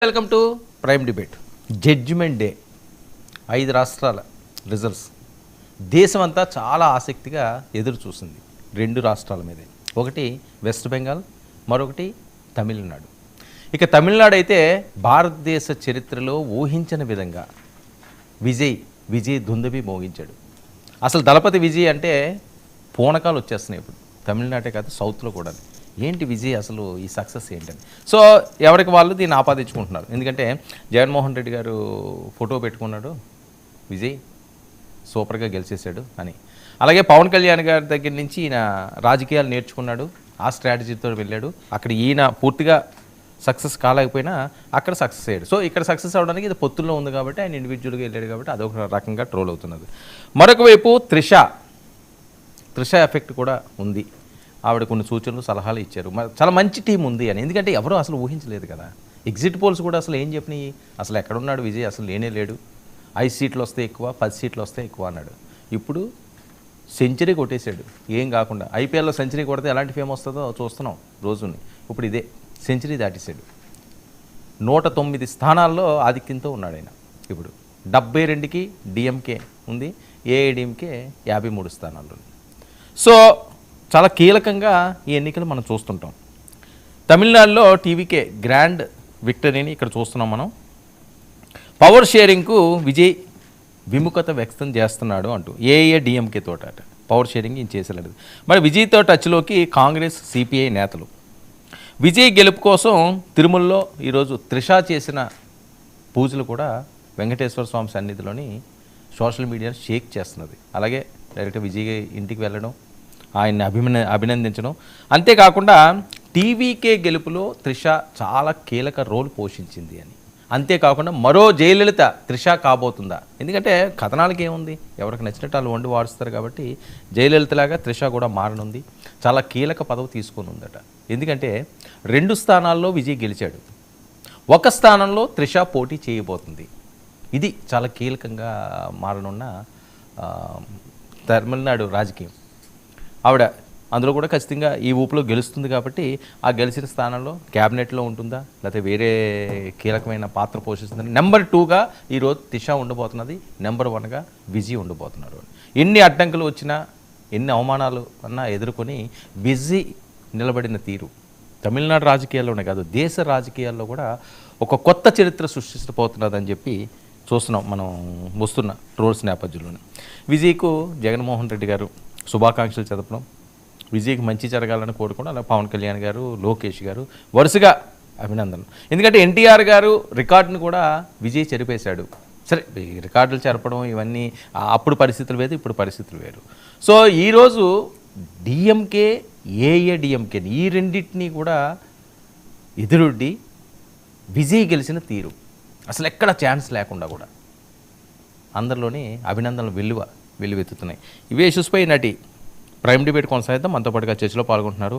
Welcome to prime debate. Judgement day, 5 రాష్ట్రాల results దేశమంతా చాలా ఆసక్తిగా ఎదురు చూసింది. 2 రాష్ట్రాల మీదే, ఒకటి వెస్ట్ బెంగాల్, మరొకటి తమిళనాడు. ఇక తమిళనాడు అయితే భారతదేశ చరిత్రలో ఊహించని విధంగా విజయ్ దుందుబి మోగించాడు. అసలు దళపతి విజయ్ అంటే పూనకాలు వచ్చేస్తున్నాయి ఇప్పుడు తమిళనాడే కాదు, సౌత్లో కూడా. ఏంటి విజయ్ అసలు ఈ సక్సెస్ ఏంటని సో ఎవరికి వాళ్ళు దీన్ని ఆపాదించుకుంటున్నారు. ఎందుకంటే జగన్మోహన్ రెడ్డి గారు ఫోటో పెట్టుకున్నాడు, విజయ్ సూపర్గా గెలిచేశాడు అని. అలాగే పవన్ కళ్యాణ్ గారి దగ్గర నుంచి ఈయన రాజకీయాలు నేర్చుకున్నాడు, ఆ స్ట్రాటజీతో వెళ్ళాడు. అక్కడ ఈయన పూర్తిగా సక్సెస్ కాలేకపోయినా అక్కడ సక్సెస్ అయ్యాడు. సో ఇక్కడ సక్సెస్ అవ్వడానికి ఇది పొత్తుల్లో ఉంది కాబట్టి ఆయన ఇండివిజువల్గా వెళ్ళాడు కాబట్టి అదొక రకంగా ట్రోల్ అవుతున్నది. మరొక వైపు త్రిష ఎఫెక్ట్ కూడా ఉంది. ఆవిడ కొన్ని సూచనలు సలహాలు ఇచ్చారు. చాలా మంచి టీం ఉంది అని. ఎందుకంటే ఎవరూ అసలు ఊహించలేదు కదా. ఎగ్జిట్ పోల్స్ కూడా అసలు ఏం చెప్పినాయి, అసలు ఎక్కడున్నాడు విజయ్, అసలు లేనే లేడు. 5 సీట్లు వస్తే ఎక్కువ, 10 సీట్లు వస్తే ఎక్కువ అన్నాడు. ఇప్పుడు సెంచరీ కొట్టేశాడు ఏం కాకుండా. ఐపీఎల్లో సెంచరీ కొడితే ఎలాంటి ఫేమ్ వస్తుందో చూస్తున్నాం రోజుని. ఇప్పుడు ఇదే సెంచరీ దాటేశాడు. 109 స్థానాల్లో ఆధిక్యంతో ఉన్నాడు ఆయన. ఇప్పుడు 72కి డిఎంకే ఉంది, ఏఐడిఎంకే 53 స్థానాల్లో. సో చాలా కీలకంగా ఈ ఎన్నికలు మనం చూస్తుంటాం. తమిళనాడులో టీవీకే గ్రాండ్ విక్టరీని ఇక్కడ చూస్తున్నాం మనం. పవర్ షేరింగ్కు విజయ్ విముఖత వ్యక్తం చేస్తున్నాడు అంటూ ఏఐడిఎంకే తోట పవర్ షేరింగ్ ఈయన చేసేలేదు. మరి విజయ్తో టచ్లోకి కాంగ్రెస్, సిపిఐ నేతలు. విజయ్ గెలుపు కోసం తిరుమలలో ఈరోజు త్రిష చేసిన పూజలు కూడా వెంకటేశ్వర స్వామి సన్నిధిలోని సోషల్ మీడియాను షేక్ చేస్తున్నది. అలాగే డైరెక్ట్గా విజయ్ ఇంటికి వెళ్ళడం, ఆయన్ని అభినందించడం. అంతేకాకుండా టీవీకే గెలుపులో త్రిష చాలా కీలక రోల్ పోషించింది అని. అంతేకాకుండా మరో జయలలిత త్రిష కాబోతుందా? ఎందుకంటే కథనాలకి ఏముంది, ఎవరికి నచ్చినట్టు వాళ్ళు వండి వాడుస్తారు కాబట్టి జయలలితలాగా త్రిష కూడా మారనుంది. చాలా కీలక పదవి తీసుకొని ఉందట. ఎందుకంటే 2 స్థానాల్లో విజయ్ గెలిచాడు, 1 స్థానంలో త్రిష పోటీ చేయబోతుంది. ఇది చాలా కీలకంగా మారనున్న తమిళనాడు రాజకీయం. ఆవిడ అందులో కూడా ఖచ్చితంగా ఈ ఊపులో గెలుస్తుంది కాబట్టి ఆ గెలిచిన స్థానంలో క్యాబినెట్లో ఉంటుందా, లేకపోతే వేరే కీలకమైన పాత్ర పోషిస్తుందని. నెంబర్ 2గా ఈరోజు త్రిష ఉండబోతున్నది, నెంబర్ 1గా విజయ్ ఉండబోతున్నారు. ఎన్ని అడ్డంకులు వచ్చినా, ఎన్ని అవమానాలు అన్నా ఎదుర్కొని విజయ్ నిలబడిన తీరు తమిళనాడు రాజకీయాల్లోనే కాదు, దేశ రాజకీయాల్లో కూడా ఒక కొత్త చరిత్ర సృష్టించబోతున్నదని చెప్పి చూస్తున్నాం మనం వస్తున్న ట్రోల్స్ నేపథ్యంలోనే. విజయ్కు జగన్మోహన్ రెడ్డి గారు శుభాకాంక్షలు చదవడం, విజయ్కి మంచి జరగాలని కోరుకోవడం, అలా పవన్ కళ్యాణ్ గారు, లోకేష్ గారు వరుసగా అభినందనలు. ఎందుకంటే ఎన్టీఆర్ గారు రికార్డును కూడా విజయ్ చెరిపేశాడు. సరే, రికార్డులు చెరపడం ఇవన్నీ అప్పుడు పరిస్థితులు వేరు, ఇప్పుడు పరిస్థితులు వేరు. సో ఈరోజు డిఎంకే, ఏఐడిఎంకే ఈ రెండింటినీ కూడా ఎదురొడ్డి విజయ్ గెలిచిన తీరు అసలు ఎక్కడ ఛాన్స్ లేకుండా కూడా అందరిలోని అభినందనలు వెల్లువెత్తుతున్నాయి. ఇవే ఇష్యూస్పై నటి ప్రైమ్ డిబేట్ కొనసాగిద్దాం. మనతో పాటుగా చర్చలో పాల్గొంటున్నారు